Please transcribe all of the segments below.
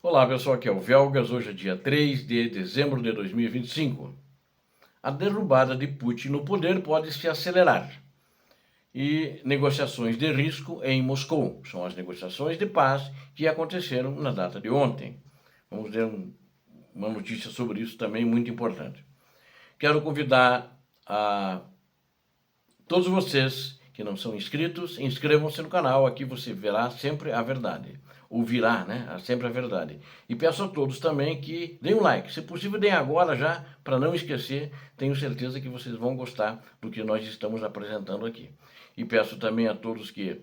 Olá pessoal, aqui é o Velgas, hoje é dia 3 de dezembro de 2025. A derrubada de Putin no poder pode se acelerar e negociações de risco em Moscou. São as negociações de paz que aconteceram na data de ontem. Vamos ver uma notícia sobre isso também muito importante. Quero convidar a todos vocês que não são inscritos, inscrevam-se no canal, aqui você verá sempre a verdade. Ouvirá, né? Sempre a verdade. E peço a todos também que deem um like. Se possível, deem agora já, para não esquecer. Tenho certeza que vocês vão gostar do que nós estamos apresentando aqui. E peço também a todos que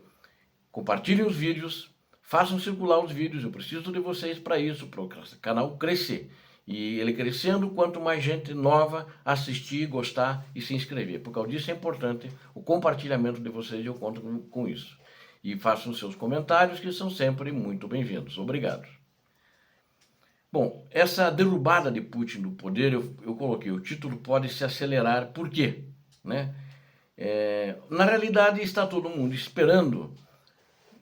compartilhem os vídeos, façam circular os vídeos. Eu preciso de vocês para isso, para o canal crescer. E ele crescendo, quanto mais gente nova assistir, gostar e se inscrever. Por causa disso é importante o compartilhamento de vocês, eu conto com isso. E façam seus comentários, que são sempre muito bem-vindos. Obrigado. Bom, essa derrubada de Putin do poder, eu coloquei, o título pode se acelerar. Por quê? Né? Na realidade, está todo mundo esperando.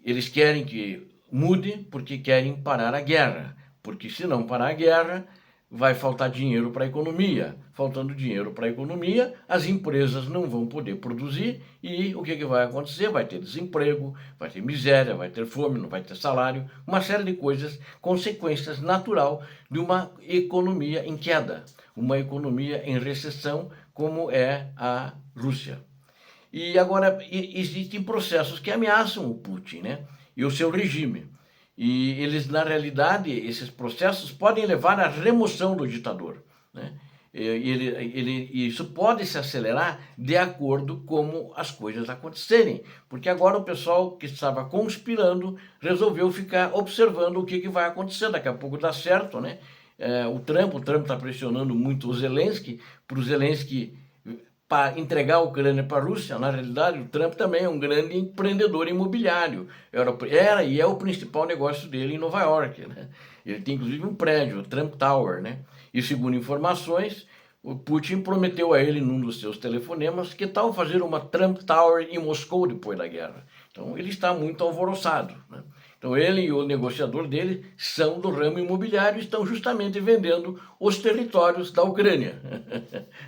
Eles querem que mude porque querem parar a guerra. Porque se não parar a guerra, vai faltar dinheiro para a economia. Faltando dinheiro para a economia, as empresas não vão poder produzir e o que vai acontecer? Vai ter desemprego, vai ter miséria, vai ter fome, não vai ter salário, uma série de coisas, consequências natural de uma economia em queda, uma economia em recessão como é a Rússia. E agora existem processos que ameaçam o Putin, né? E o seu regime. E eles, na realidade, esses processos podem levar à remoção do ditador, né? Isso pode se acelerar de acordo com como as coisas acontecerem, porque agora o pessoal que estava conspirando resolveu ficar observando o que vai acontecer. Daqui a pouco dá certo, né? O Trump está pressionando muito o Zelensky, para o Zelensky para entregar a Ucrânia para a Rússia. Na realidade, o Trump também é um grande empreendedor imobiliário. Era e é o principal negócio dele em Nova York, né? Ele tem inclusive um prédio, o Trump Tower, né? E segundo informações, o Putin prometeu a ele num dos seus telefonemas que tal fazer uma Trump Tower em Moscou depois da guerra. Então ele está muito alvoroçado, né? Então ele e o negociador dele são do ramo imobiliário e estão justamente vendendo os territórios da Ucrânia.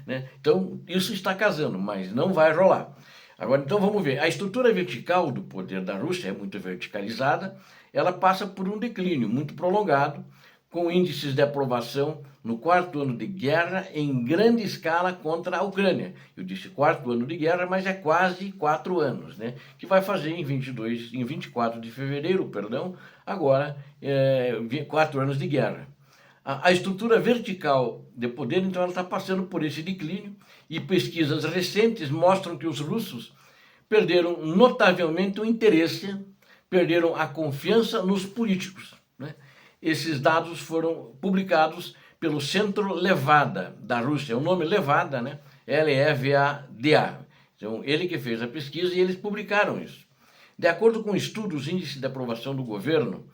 Né? Então isso está casando, mas não vai rolar. Agora então vamos ver, a estrutura vertical do poder da Rússia é muito verticalizada, ela passa por um declínio muito prolongado, com índices de aprovação no quarto ano de guerra em grande escala contra a Ucrânia. Eu disse quarto ano de guerra, mas é quase 4 anos, né? Que vai fazer em 24 de fevereiro, perdão, agora 4 anos de guerra. A estrutura vertical de poder, então, ela está passando por esse declínio e pesquisas recentes mostram que os russos perderam notavelmente o interesse, perderam a confiança nos políticos, né? Esses dados foram publicados pelo Centro Levada da Rússia. O nome Levada, né? Levada. Então, ele que fez a pesquisa e eles publicaram isso. De acordo com estudos, índice de aprovação do governo,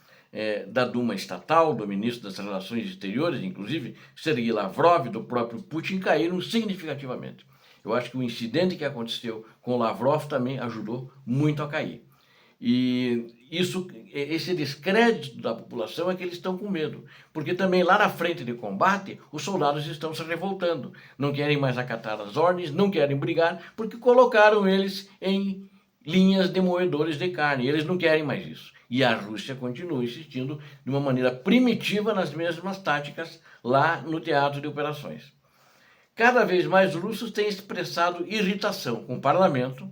da Duma estatal, do ministro das Relações Exteriores, inclusive Sergei Lavrov, do próprio Putin, caíram significativamente. Eu acho que o incidente que aconteceu com Lavrov também ajudou muito a cair. E esse descrédito da população é que eles estão com medo, porque também lá na frente de combate os soldados estão se revoltando, não querem mais acatar as ordens, não querem brigar, porque colocaram eles em linhas de moedores de carne, eles não querem mais isso. E a Rússia continua insistindo de uma maneira primitiva nas mesmas táticas lá no teatro de operações. Cada vez mais os russos têm expressado irritação com o parlamento,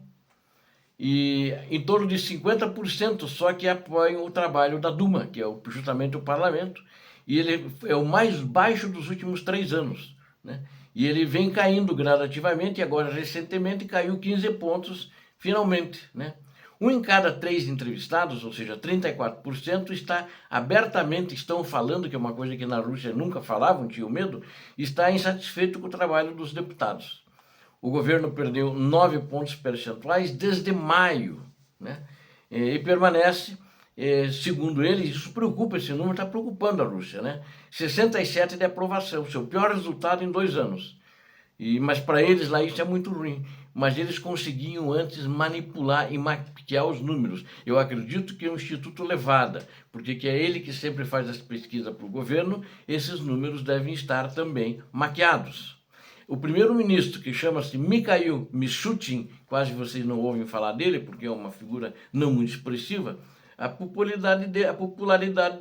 e em torno de 50% só que apoiam o trabalho da Duma, que é justamente o parlamento, e ele é o mais baixo dos últimos 3 anos, né? E ele vem caindo gradativamente, e agora recentemente caiu 15 pontos, finalmente, né? 1 em cada 3 entrevistados, ou seja, 34%, estão falando, que é uma coisa que na Rússia nunca falavam, tinham medo, está insatisfeito com o trabalho dos deputados. O governo perdeu 9 pontos percentuais desde maio, né? E permanece, segundo eles, isso preocupa, esse número está preocupando a Rússia, né? 67 de aprovação, seu pior resultado em 2 anos. Mas para eles lá isso é muito ruim. mas eles conseguiam antes manipular e maquiar os números. Eu acredito que é o Instituto Levada, porque que é ele que sempre faz as pesquisas para o governo, esses números devem estar também maquiados. O primeiro-ministro, que chama-se Mikhail Mishustin, quase vocês não ouvem falar dele, porque é uma figura não muito expressiva, a popularidade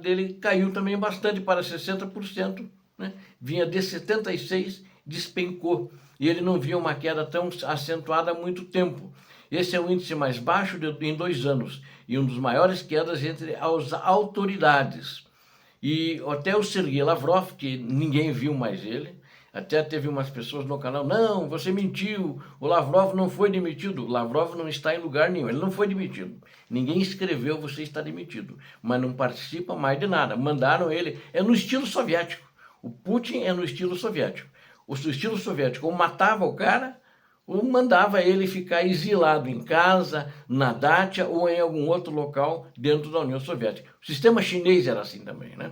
dele caiu também bastante para 60%, né? Vinha de 76%, despencou, e ele não via uma queda tão acentuada há muito tempo. Esse é o índice mais baixo em 2 anos, e um dos maiores quedas entre as autoridades. E até o Sergei Lavrov, que ninguém viu mais ele, até teve umas pessoas no canal, não, você mentiu, o Lavrov não foi demitido. O Lavrov não está em lugar nenhum, ele não foi demitido. Ninguém escreveu, você está demitido, mas não participa mais de nada. Mandaram ele, é no estilo soviético. O Putin é no estilo soviético. O estilo soviético ou matava o cara, ou mandava ele ficar exilado em casa, na Dátia ou em algum outro local dentro da União Soviética. O sistema chinês era assim também, né?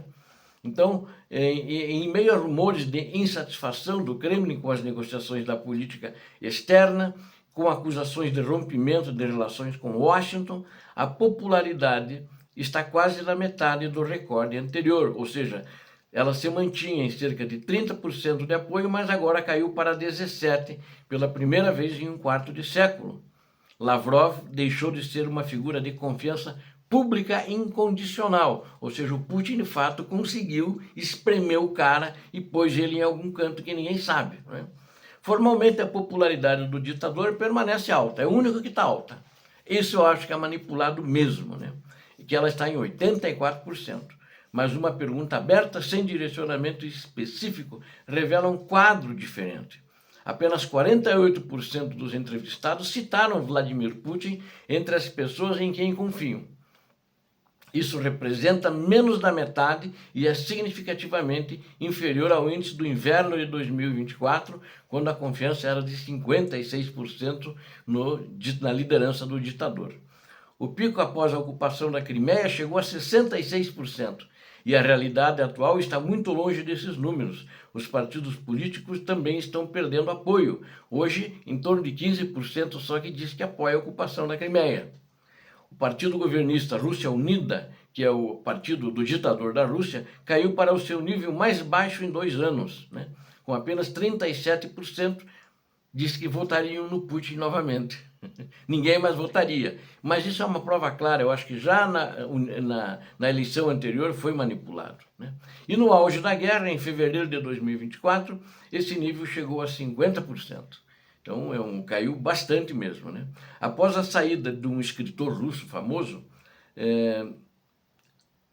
Então, em meio a rumores de insatisfação do Kremlin com as negociações da política externa, com acusações de rompimento de relações com Washington, a popularidade está quase na metade do recorde anterior, ou seja, ela se mantinha em cerca de 30% de apoio, mas agora caiu para 17% pela primeira vez em um quarto de século. Lavrov deixou de ser uma figura de confiança pública incondicional, ou seja, o Putin de fato conseguiu espremer o cara e pôs ele em algum canto que ninguém sabe, né? Formalmente a popularidade do ditador permanece alta, é o único que está alta. Isso eu acho que é manipulado mesmo, né? E que ela está em 84%. Mas uma pergunta aberta, sem direcionamento específico, revela um quadro diferente. Apenas 48% dos entrevistados citaram Vladimir Putin entre as pessoas em quem confiam. Isso representa menos da metade e é significativamente inferior ao índice do inverno de 2024, quando a confiança era de 56% na liderança do ditador. O pico após a ocupação da Crimeia chegou a 66%, e a realidade atual está muito longe desses números. Os partidos políticos também estão perdendo apoio. Hoje, em torno de 15% só que diz que apoia a ocupação da Crimeia. O partido governista Rússia Unida, que é o partido do ditador da Rússia, caiu para o seu nível mais baixo em 2 anos, né? Com apenas 37% diz que votariam no Putin novamente. Ninguém mais votaria. Mas isso é uma prova clara, eu acho que já na eleição anterior foi manipulado, né? E no auge da guerra, em fevereiro de 2024, esse nível chegou a 50%. Então, caiu bastante mesmo, né? Após a saída de um escritor russo famoso,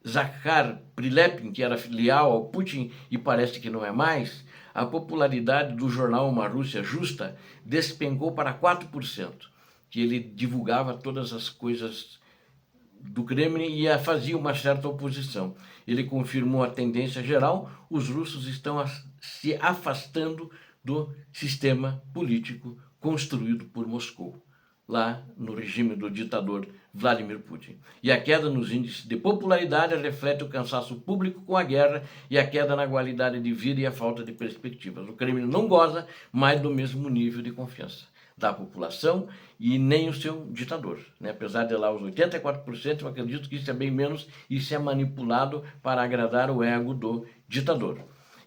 Zakhar Prilepin, que era leal ao Putin e parece que não é mais, a popularidade do jornal Uma Rússia Justa despencou para 4%, que ele divulgava todas as coisas do Kremlin e fazia uma certa oposição. Ele confirmou a tendência geral, os russos estão se afastando do sistema político construído por Moscou, lá no regime do ditador Vladimir Putin. E a queda nos índices de popularidade reflete o cansaço público com a guerra e a queda na qualidade de vida e a falta de perspectivas. O Kremlin não goza mais do mesmo nível de confiança da população e nem o seu ditador, né? Apesar de lá os 84%, eu acredito que isso é bem menos, isso é manipulado para agradar o ego do ditador.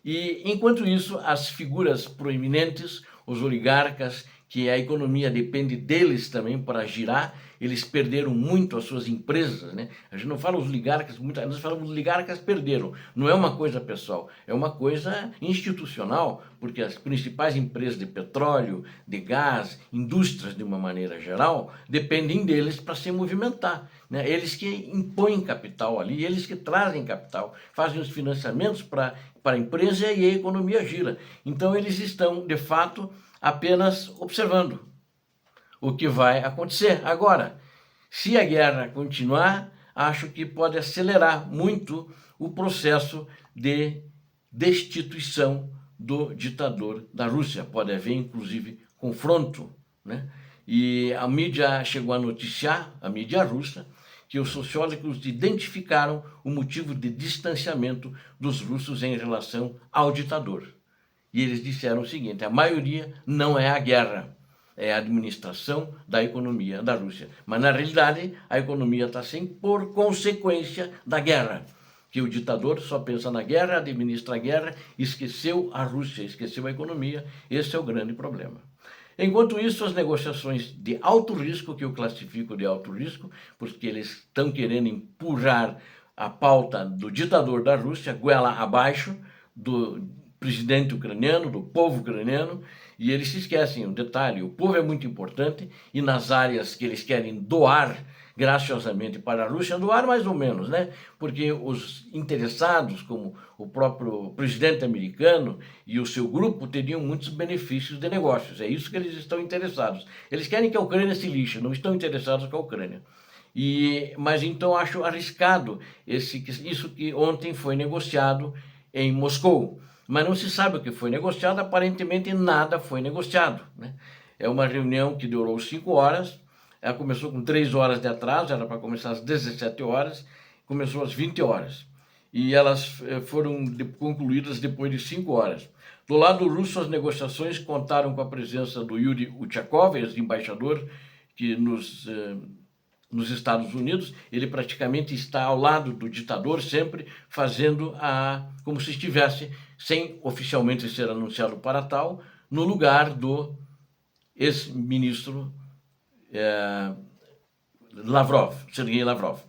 E, enquanto isso, as figuras proeminentes, os oligarcas, que a economia depende deles também para girar, eles perderam muito as suas empresas, né? A gente não fala os oligarcas, muitas vezes falamos os oligarcas perderam. Não é uma coisa pessoal, é uma coisa institucional, porque as principais empresas de petróleo, de gás, indústrias de uma maneira geral, dependem deles para se movimentar, né? Eles que impõem capital ali, eles que trazem capital, fazem os financiamentos para a empresa e a economia gira. Então eles estão, de fato, apenas observando o que vai acontecer. Agora, se a guerra continuar, acho que pode acelerar muito o processo de destituição do ditador da Rússia. Pode haver, inclusive, confronto, né? E a mídia chegou a noticiar, a mídia russa, que os sociólogos identificaram o motivo de distanciamento dos russos em relação ao ditador. E eles disseram o seguinte: a maioria não é a guerra. é a administração da economia da Rússia. Mas, na realidade, a economia está assim por consequência da guerra, que o ditador só pensa na guerra, administra a guerra, esqueceu a Rússia, esqueceu a economia. Esse é o grande problema. Enquanto isso, as negociações de alto risco, que eu classifico de alto risco, porque eles estão querendo empurrar a pauta do ditador da Rússia, goela abaixo, do presidente ucraniano, do povo ucraniano, e eles se esquecem, um detalhe, o povo é muito importante, e nas áreas que eles querem doar graciosamente para a Rússia, doar mais ou menos, né? Porque os interessados, como o próprio presidente americano e o seu grupo, teriam muitos benefícios de negócios. É isso que eles estão interessados. Eles querem que a Ucrânia se lixe, não estão interessados com a Ucrânia. Mas então acho arriscado isso que ontem foi negociado em Moscou. Mas não se sabe o que foi negociado, aparentemente nada foi negociado, né? É uma reunião que durou 5 horas, ela começou com 3 horas de atraso, era para começar às 17 horas, começou às 20 horas. E elas foram concluídas depois de 5 horas. Do lado russo, as negociações contaram com a presença do Yuri Uchakov, ex-embaixador que nos Estados Unidos. Ele praticamente está ao lado do ditador, sempre fazendo como se estivesse, sem oficialmente ser anunciado para tal, no lugar do ex-ministro Lavrov, Sergei Lavrov.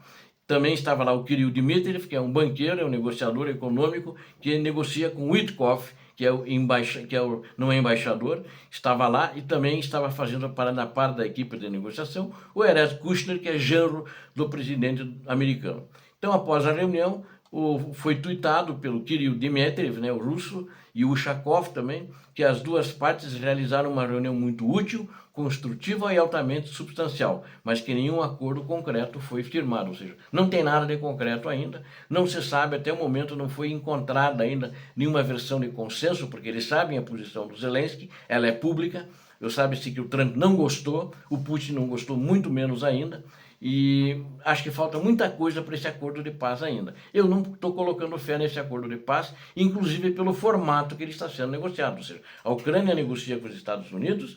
Também estava lá o Kirill Dmitriev, que é um banqueiro, é um negociador econômico, que negocia com Witkoff, que não é embaixador, estava lá e também estava fazendo na parte da equipe de negociação o Erez Kushner, que é genro do presidente americano. Então, após a reunião, foi tuitado pelo Kirill Dmitriev, né, o russo, e o Ushakov também, que as duas partes realizaram uma reunião muito útil, construtiva e altamente substancial, mas que nenhum acordo concreto foi firmado, ou seja, não tem nada de concreto ainda, não se sabe, até o momento não foi encontrada ainda nenhuma versão de consenso, porque eles sabem a posição do Zelensky, ela é pública, sabe-se que o Trump não gostou, o Putin não gostou muito menos ainda, e acho que falta muita coisa para esse acordo de paz ainda. Eu não estou colocando fé nesse acordo de paz, inclusive pelo formato que ele está sendo negociado. Ou seja, a Ucrânia negocia com os Estados Unidos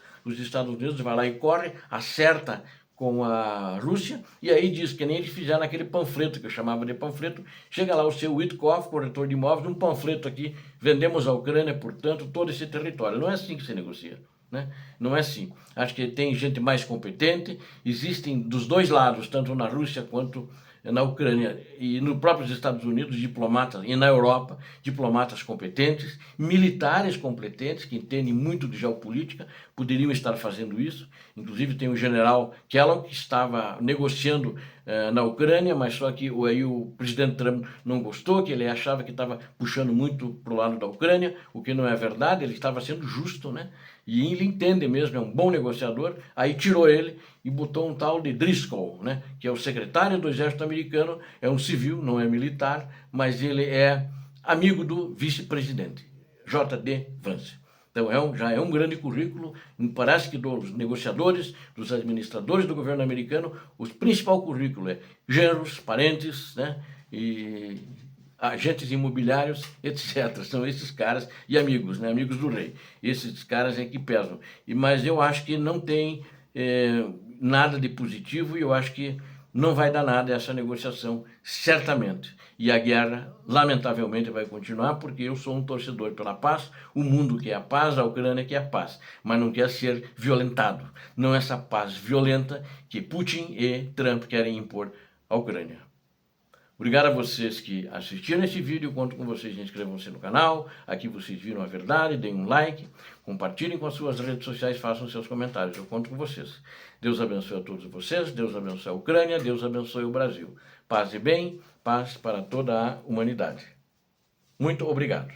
vai lá e corre, acerta com a Rússia, e aí diz que nem eles fizeram naquele panfleto, que eu chamava de panfleto, chega lá o seu Witkoff, corretor de imóveis, um panfleto aqui, vendemos à Ucrânia, portanto, todo esse território. Não é assim que se negocia. Né? Não é assim. Acho que tem gente mais competente, existem dos dois lados, tanto na Rússia quanto na Ucrânia e nos próprios Estados Unidos, diplomatas, e na Europa, diplomatas competentes, militares competentes, que entendem muito de geopolítica, poderiam estar fazendo isso. Inclusive tem o general Kellogg, que estava negociando na Ucrânia, mas só que aí o presidente Trump não gostou, que ele achava que estava puxando muito para o lado da Ucrânia, o que não é verdade, ele estava sendo justo, né? E ele entende mesmo, é um bom negociador, aí tirou ele e botou um tal de Driscoll, né? Que é o secretário do exército americano, é um civil, não é militar, mas ele é amigo do vice-presidente, J.D. Vance. Então já é um grande currículo, me parece que dos negociadores, dos administradores do governo americano, o principal currículo é genros, parentes, né? E agentes imobiliários, etc. São esses caras, e amigos, né? Amigos do rei. Esses caras é que pesam. Mas eu acho que não tem nada de positivo, e eu acho que não vai dar nada essa negociação, certamente. E a guerra, lamentavelmente, vai continuar, porque eu sou um torcedor pela paz, o mundo quer a paz, a Ucrânia quer a paz, mas não quer ser violentado. Não essa paz violenta que Putin e Trump querem impor à Ucrânia. Obrigado a vocês que assistiram esse vídeo, conto com vocês, inscrevam-se no canal, aqui vocês viram a verdade, deem um like, compartilhem com as suas redes sociais, façam seus comentários, eu conto com vocês. Deus abençoe a todos vocês, Deus abençoe a Ucrânia, Deus abençoe o Brasil. Paz e bem, paz para toda a humanidade. Muito obrigado.